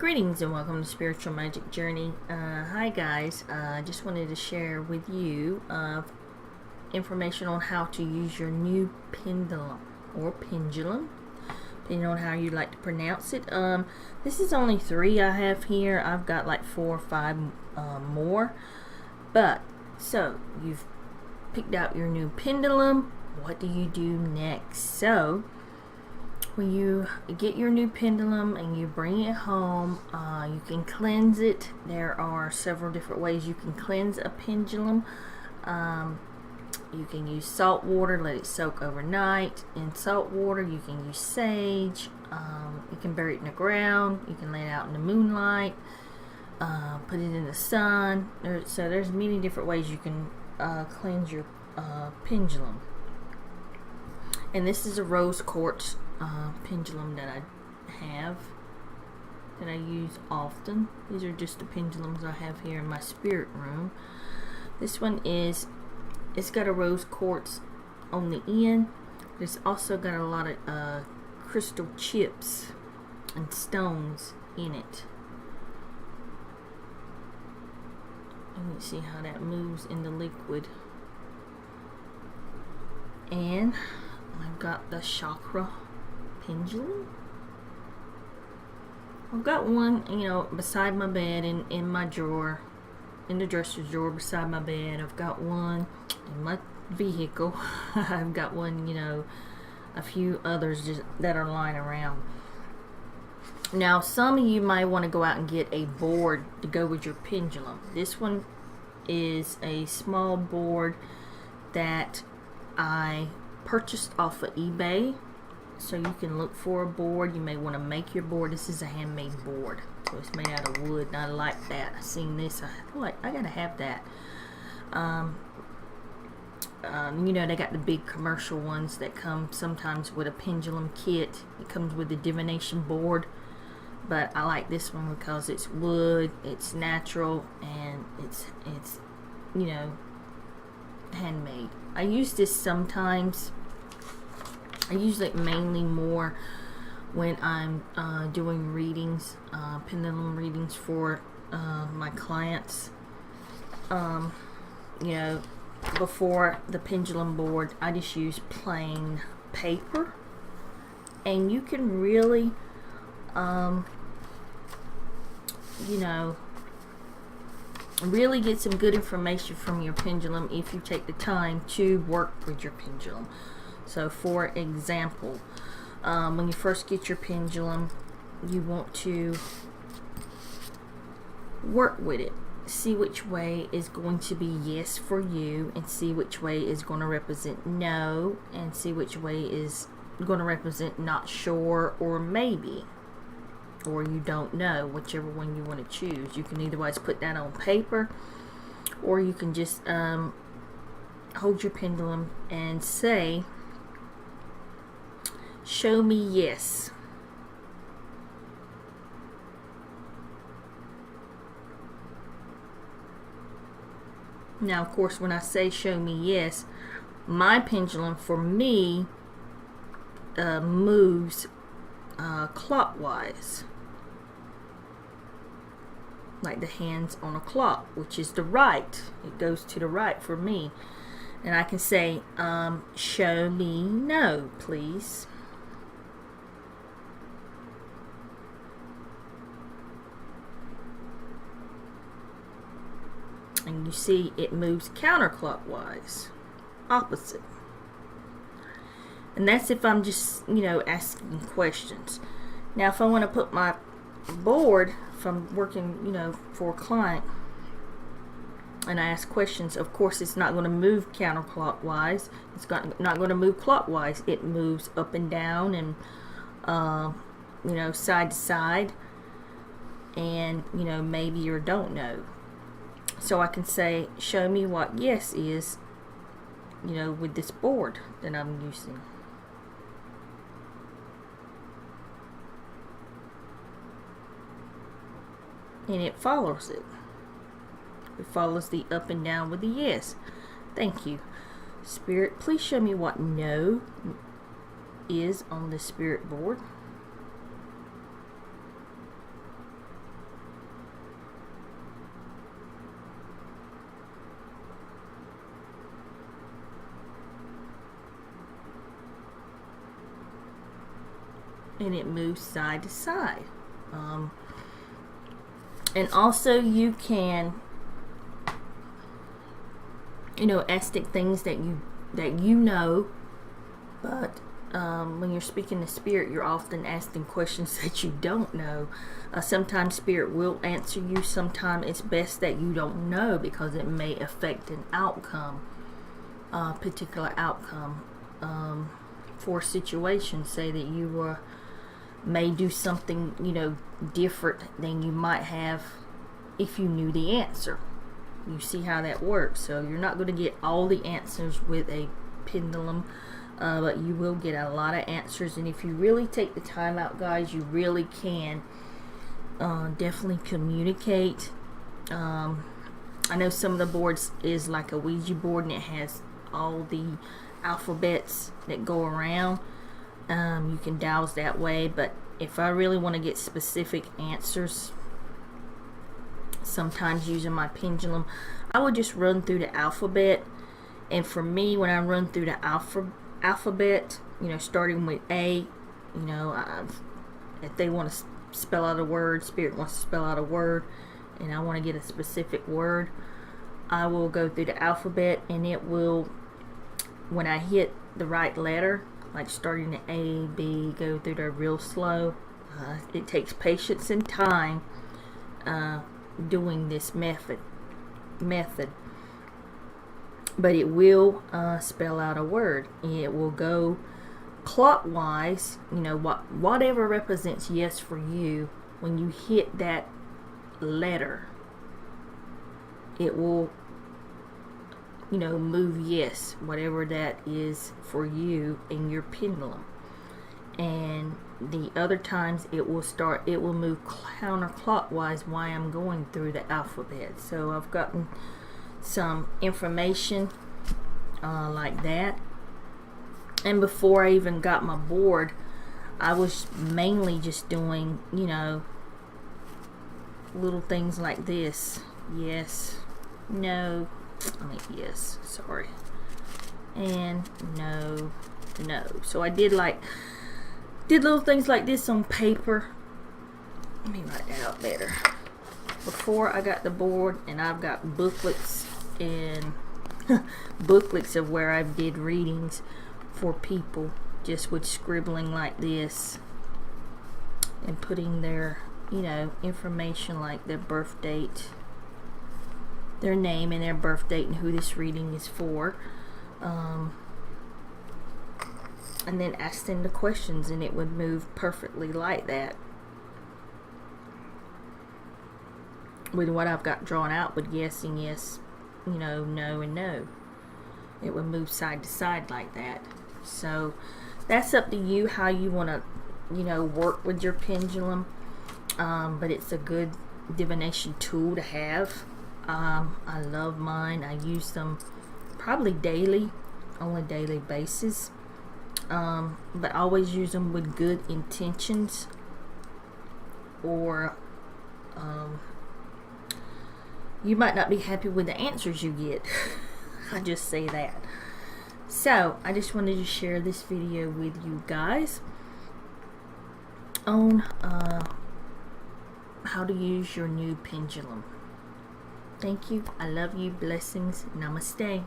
Greetings and welcome to Spiritual Magic Journey. Hi guys, I just wanted to share with you information on how to use your new pendulum or pendulum, depending on how you like to pronounce it. This is only 3 I have here. I've got like 4 or 5 more. But so you've picked out your new pendulum. What do you do next? So when you get your new pendulum and you bring it home, you can cleanse it. There are several different ways you can cleanse a pendulum. You can use salt water, let it soak overnight in salt water. You can use sage. You can bury it in the ground. You can lay it out in the moonlight. Put it in the sun. So there's many different ways you can cleanse your pendulum. And this is a rose quartz pendulum that I have, that I use often. These are just the pendulums I have here in my spirit room. This one it's got a rose quartz on the end. It's also got a lot of crystal chips and stones in it. And you see how that moves in the liquid. And I've got the chakra pendulum. I've got one, beside my bed in my drawer, in the dresser drawer beside my bed. I've got one in my vehicle. I've got one, a few others just that are lying around. Now, some of you might want to go out and get a board to go with your pendulum. This one is a small board that I purchased off of eBay. So you can look for a board. You may want to make your board. This is a handmade board, so it's made out of wood, and I like that. I seen this, I gotta have that. They got the big commercial ones that come sometimes with a pendulum kit. It comes with a divination board, but I like this one because it's wood, it's natural, and it's handmade. I use this sometimes. I use it mainly more when I'm doing readings, pendulum readings for my clients. Before the pendulum board, I just use plain paper, and you can really, really get some good information from your pendulum if you take the time to work with your pendulum. So for example, when you first get your pendulum, you want to work with it. See which way is going to be yes for you, and see which way is going to represent no, and see which way is going to represent not sure or maybe, or you don't know, whichever one you want to choose. You can either put that on paper, or you can just hold your pendulum and say, "Show me yes." Now, of course, when I say "show me yes," my pendulum, for me, moves clockwise, like the hands on a clock, which is the right. It goes to the right for me. And I can say, "Show me no, please." And you see it moves counterclockwise, opposite. And that's if I'm just, asking questions. Now, if I want to put my board, if I'm working, for a client, and I ask questions, of course, it's not going to move counterclockwise. It's not going to move clockwise. It moves up and down and, side to side, and, maybe or don't know. So I can say, "Show me what yes is, with this board that I'm using." And it follows it. It follows the up and down with the yes. Thank you. Spirit, please show me what no is on the spirit board. and it moves side to side. And also you can, ask it things that you know, but when you're speaking to spirit, you're often asking questions that you don't know. Sometimes spirit will answer you. Sometimes it's best that you don't know, because it may affect an outcome, particular outcome, for a situation. Say that you may do something different than you might have if you knew the answer. You see how that works. So you're not going to get all the answers with a pendulum, but you will get a lot of answers. And if you really take the time out, guys, you really can definitely communicate. I know some of the boards is like a Ouija board, and it has all the alphabets that go around. You can douse that way, but if I really want to get specific answers, sometimes using my pendulum, I would just run through the alphabet. And for me, when I run through the alphabet, starting with A, if they want to spell out a word, spirit wants to spell out a word, and I want to get a specific word, I will go through the alphabet, and it will, when I hit the right letter, like starting at A, B, go through there real slow. It takes patience and time doing this method, but it will spell out a word. It will go clockwise, whatever represents yes for you. When you hit that letter, it will move yes, whatever that is for you in your pendulum. And the other times it will move counterclockwise while I'm going through the alphabet. So I've gotten some information like that. And before I even got my board, I was mainly just doing little things like this. Yes, no, yes, sorry, and no. So I did little things like this on paper. Let me write that out better. Before I got the board, and I've got booklets and booklets of where I did readings for people, just with scribbling like this and putting their information, like their birth date, their name and their birth date, and who this reading is for, and then ask them the questions, and it would move perfectly like that with what I've got drawn out, with yes and yes, no and no. It would move side to side like that. So that's up to you how you want to work with your pendulum, but it's a good divination tool to have. I love mine. I use them probably daily, on a daily basis, but always use them with good intentions, or you might not be happy with the answers you get. I just say that. So I just wanted to share this video with you guys on how to use your new pendulum. Thank you. I love you. Blessings. Namaste.